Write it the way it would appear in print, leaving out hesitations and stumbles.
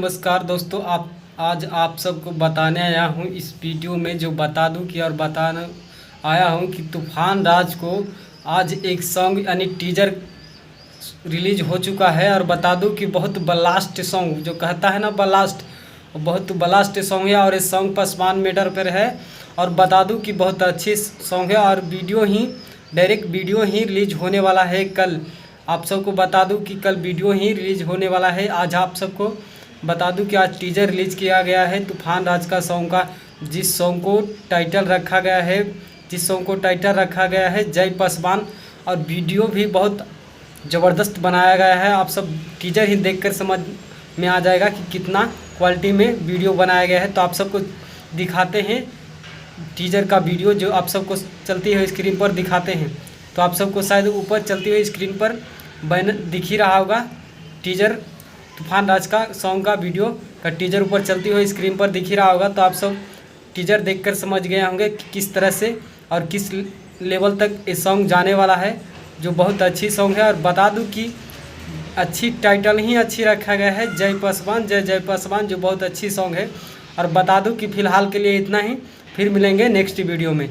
नमस्कार दोस्तों, आप आज आप सबको बताने आया हूँ इस वीडियो में, जो बता दूँ कि और बताना आया हूँ कि तूफान राज को आज एक सॉन्ग यानी टीजर रिलीज हो चुका है। और बता दूँ कि बहुत ब्लास्ट सॉन्ग जो कहता है ना, ब्लास्ट, बहुत ब्लास्ट सॉन्ग है और इस सॉन्ग पर स्मान मीटर पर है। और बता दूँ कि बहुत अच्छी सॉन्ग है और डायरेक्ट वीडियो ही रिलीज होने वाला है कल। आप सबको बता दूं कि कल वीडियो ही रिलीज होने वाला है। आज आप सबको बता दूं कि आज टीजर रिलीज किया गया है तूफान राज का सॉन्ग का, जिस सॉन्ग को टाइटल रखा गया है जय पासवान। और वीडियो भी बहुत ज़बरदस्त बनाया गया है। आप सब टीजर ही देखकर समझ में आ जाएगा कि कितना क्वालिटी में वीडियो बनाया गया है। तो आप सबको दिखाते हैं टीजर का वीडियो, जो आप सबको चलती हुई स्क्रीन पर दिखाते हैं। तो आप सबको शायद ऊपर चलती हुई स्क्रीन पर बैनर दिख ही रहा होगा। टीजर तूफान राज का सॉन्ग का वीडियो का टीजर ऊपर चलती हुई स्क्रीन पर दिख ही रहा होगा। तो आप सब टीजर देखकर समझ गए होंगे कि किस तरह से और किस लेवल तक ये सॉन्ग जाने वाला है, जो बहुत अच्छी सॉन्ग है। और बता दूं कि अच्छी टाइटल ही अच्छी रखा गया है, जय पासवान, जय पासवान, जो बहुत अच्छी सॉन्ग है। और बता दूं कि फ़िलहाल के लिए इतना ही, फिर मिलेंगे नेक्स्ट वीडियो में।